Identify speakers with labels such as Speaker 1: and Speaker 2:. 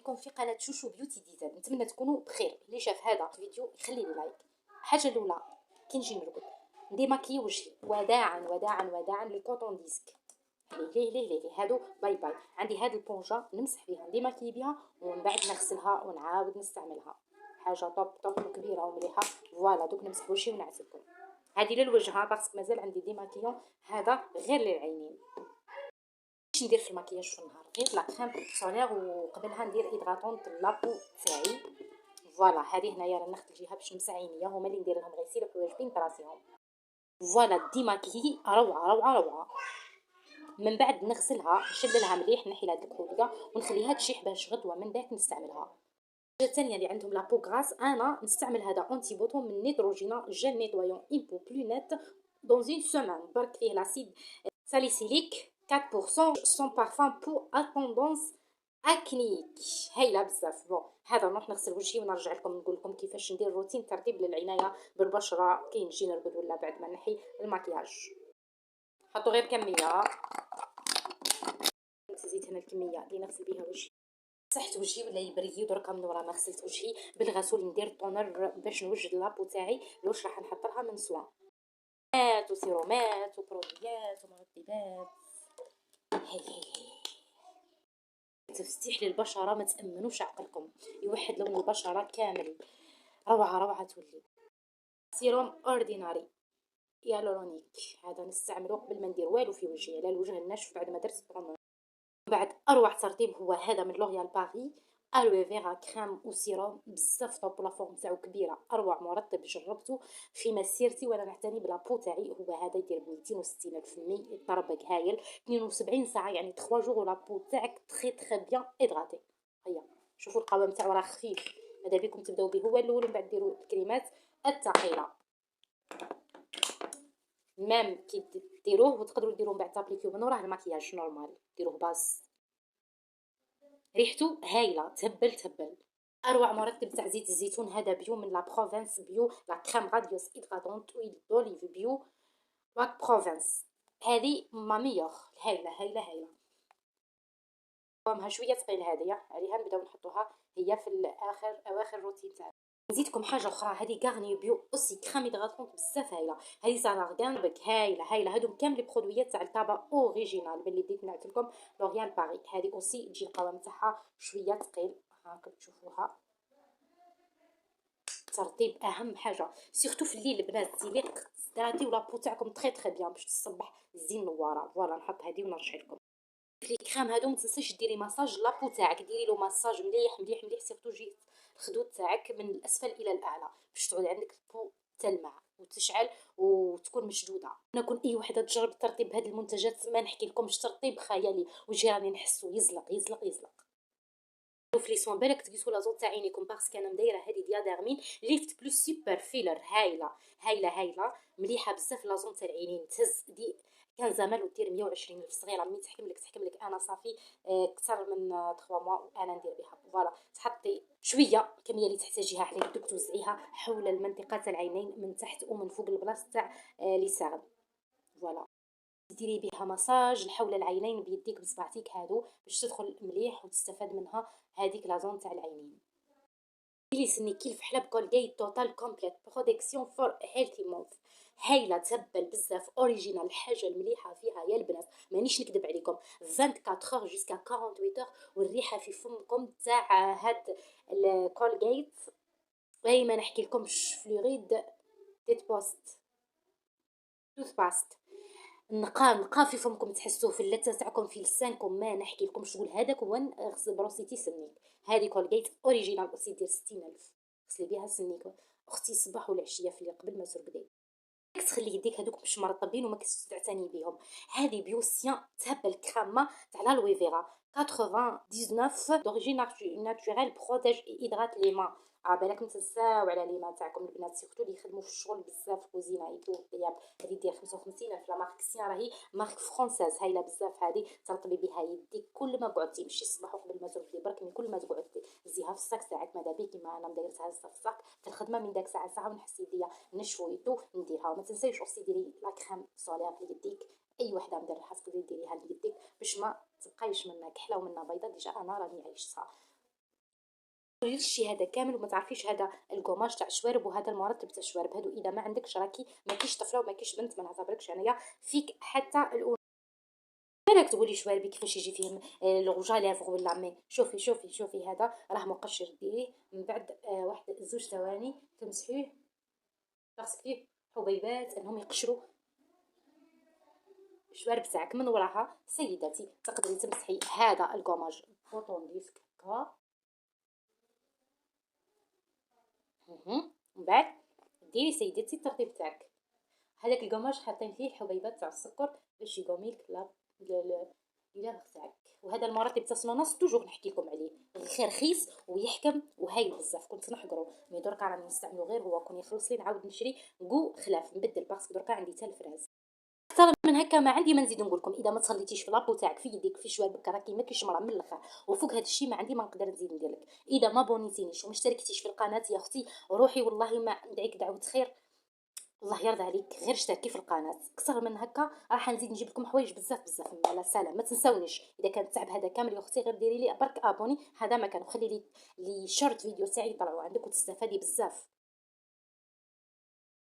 Speaker 1: لكم في قناه شوشو بيوتي ديزاين. نتمنى تكونوا بخير. اللي شاف هذا الفيديو يخلي لي لايك. الحاجه الاولى كي نجي نرقد نديماكي وجهي وداعا وداعا وداعا للكوطون ديسك. ليه هادو باي باي. عندي هاد البونجا نمسح بها نديماكي بها ومن بعد نغسلها ونعاود نستعملها. حاجه طوب كبيره ومليحه. فوالا دوك نمسح وجهي ونعتلكم. هذه للوجه باسكو مازال عندي ديماكيون. هذا غير للعينين. باش ندير في المكياج في النهار غير لا كريم سولير وقبلها ندير هيدراتون لابو تاعي. فوالا هذه هنايا راه ناخذ الجهه باش نمسح عينيا هما اللي ندير لهم غسيل واجبين طراسيهم. فوالا ديماكي روعه. من بعد نغسلها نشللها مليح نحي لها الكحوليه ونخليها تشيح باش غدوه من بعد نستعملها. الحاجه الثانيه اللي عندهم لابو غراس انا نستعمل هذا اونتي بوتون من نيتروجينا جيل نيتويون امبو بلو نيت دون اون سيمين. برك فيه لاسيد ساليسيليك 4% سون بارفان بو اتوندونس اكنيك. هايله بزاف. بون هذا نروح نغسل وجهي ونرجع لكم نقول لكم كيفاش ندير روتين ترطيب للعنايه بالبشره كي نجي نرقد ولا بعد ما نحي المكياج. حطوا غير كميه. نزيد هنا الكميه اللي نغسل بها وجهي. مسحت وجهي ولا يبري دركا من ورا ما غسلت وجهي بالغسول ندير طونر باش نوجد لابو تاعي واش راح نحط لها من سوان وسيرومات وبروديات ومرطبات. هي تفتيح للبشره ما تامنوش عقلكم يوحد لون البشره كامل. روعه تولي. سيروم اورديناري يالورونيك هذا نستعمله قبل ما ندير والو في وجهي على الوجه الناشف بعد ما درت طونر. بعد اروع ترطيب هو هذا من لوريال باري الوي فيرا كريم وسيروم بزاف طوب. لا فورم تاعو كبيره. اروع مرطب جربته في مسيرتي وانا نعتني بلابو تاعي. هو هذا يدير ب 260 الف مي يطربق هايل 72 ساعه يعني 3 جوغ لابو تاعك تري بيان ادغاتي. هيا شوفوا القوام تاعو راه خفيف. ماذا بكم تبداو به هو الاول ومن بعد ديروا الكريمات الثقيله. ميم كي ديروه وتقدروا ديروه من بعد تابليكيو من وراه المكياج نورمال ديروه باز. ريحته هايله تهبل. اروع مرطب تاع زيت الزيتون هذا بيو من لا بروفنس بيو لا كريم راديوس هيدراتونت اويل دوليف بيو لا بروفنس. هذه ما ميور. هايله قوامها شويه ثقيل هذه عليها نبداو نحطوها هي في اواخر الروتين تاعنا. نزيدكم حاجه اخرى هذه غارني بيو اوسي كريم هيدراتونت بزاف هايله. هذه ساراغان بك هايله هادو كامل لي برودويات تاع الطابع اوريجينال باللي ديت نعت لكم لوريال باري. هذه اوسي تجي القوام تاعها شويه ثقيل هاكا تشوفوها. ترطيب اهم حاجه سيرتو في الليل البنات زيليق ستراتي ولا بو تاعكم تري بيان باش تصبح زين نواره. فوالا نحط هذه ونرجع لكم لي كريم هادو. ما تنسيش ديري مساج لابو تاعك ديري له مساج مليح سيرتو جي الخدود تاعك من الاسفل الى الاعلى باش تعود عندك البو تلمع وتشعل وتكون مشدوده. نكون اي وحده تجرب ترطيب هاد المنتجات ما نحكي لكمش ترطيب خيالي وجيراني نحسو يزلق. في لي سوان بالك تقيسوا لا زون تاع عينيكم باسكو انا مدايره هذه دياديرمين ليفت بلس سوبر فيلر هايله مليحه بزاف لا زون تاع العينين تهز دي. كان زمان ودير 120 الف صغيره مي تحكم لك انا صافي اكثر من 3 موا وانا ندير بها. فوالا تحطي شويه الكميه اللي تحتاجيها عليك دوك توزعيها حول المنطقه تاع العينين من تحت ومن فوق البلاصه تاع لي ساغد. فوالا ديري بها مساج حول العينين بيديك بصبعتيك هادو باش تدخل مليح وتستفاد منها هذيك لا زون تاع العينين. لي سني كي الفحله بكولغيت توتال كومبليت برودكسيون فور هيلثي موث. هايله تهبل بزاف اوريجينال. الحاجه المليحه فيها يا البنات مانيش نكذب عليكم 24 اور جوسكا 48 اور والريحه في فمكم تاع هاد الكولغيت غير ما نحكي لكمش فلوريد تيت بوست توث باست نقا في فمكم تحسوه في اللثه تاعكم في لسانكم ما نحكي لكم شغل هذاك وين غسل بروسيتي سنيك. هذه كولغيت اوريجينال اوسي دير 60000 غسلي بها سنيك اختي الصباح والعشيه في اللي قبل ما ترقدي. تخلي يديك هذوك مش مرطبين وما تعتني بهم. هذه بيوسيان تهبل كرامه تاع لالوي فيرا 99 دوريجين ناتوريل بروتيج هيدرات لي مان. بالك متنساو على لي مان تاعكم البنات سيرتو اللي يخدموا في الشغل بزاف كوزينه يديروا الطياب. هذه دير 55 الف لا مارك سيان راهي مارك فرونساز هايله بزاف. هذه ترطبي بها يديك كل ما قعدتي مشي الصباح وقبل ما ترقدي برك من كل ما تقعدي زيها في الصاك تاعك. ماذا بيك كيما انا مدايرتها في الصاك في الخدمه من داك ساعه ونحس يديا نشفو يدو نديرها. وما تنسيش اوسي ديري لا كريم سولير ليديك اي وحده مديرها تقدري ديريها ليديك باش ما تبقايش منا كحله ومنا بيضه. ديجا انا راني عايشتها تخرجيش شي هذا كامل وما تعرفيش هذا الكوماج تاع الشوارب وهذا المرطب تاع الشوارب هادو. اذا ما عندكش راكي ماكيش طفله وماكيش بنت، ما نعتبركش انايا فيك حتى الاولى. بالك تقولي شواربي كيفاش يجي فيهم الغوجا لافغ ولا مي. شوفي شوفي شوفي هذا راه مقشر، ديريه من بعد واحد زوج ثواني تمسحيه، تغسليه حبيبات انهم يقشروا الشوارب تاعك من وراها. سيداتي تقدري تمسحي هذا الكوماج بوطون ديسك هكا. من بعد ديري سيدتي الترطيب تاعك. هذاك الكماج حاطين فيه حبيبات تاع السكر باش يقوميلك الياغ تاعك. وهذا المرطب تاع سناناس توجور نحكي لكم عليه، غير رخيص ويحكم وهايل بزاف. كنت نحقرو مي دركا راني نستعملو غير هو. كون يخلص لي نعاود نشري كو خلاف نبدل باسكو دركا عندي حتى الفراز. اكثر من هكا ما عندي ما نزيد نقول لكم. اذا ما تصليتيش في لابو تاعك في يديك في شواربك راكي ماكيش مرا من الاخر. وفوق هذا الشيء ما عندي ما نقدر نزيد ندير لك. اذا ما بونيتينيش وما اشتركتيش في القناه يا اختي روحي والله ما ندعيك دعوه خير. الله يرضى عليك غير اشتركي في القناه. اكثر من هكا راح نزيد نجيب لكم حوايج بزاف بزاف. على سلام. ما تنساونيش اذا كان التعب هذا كامل يا اختي غير ديري لي برك ابوني. هذا مكان وخلي لي شورت فيديو تاعي يطلعوا عندك وتستفادي بزاف.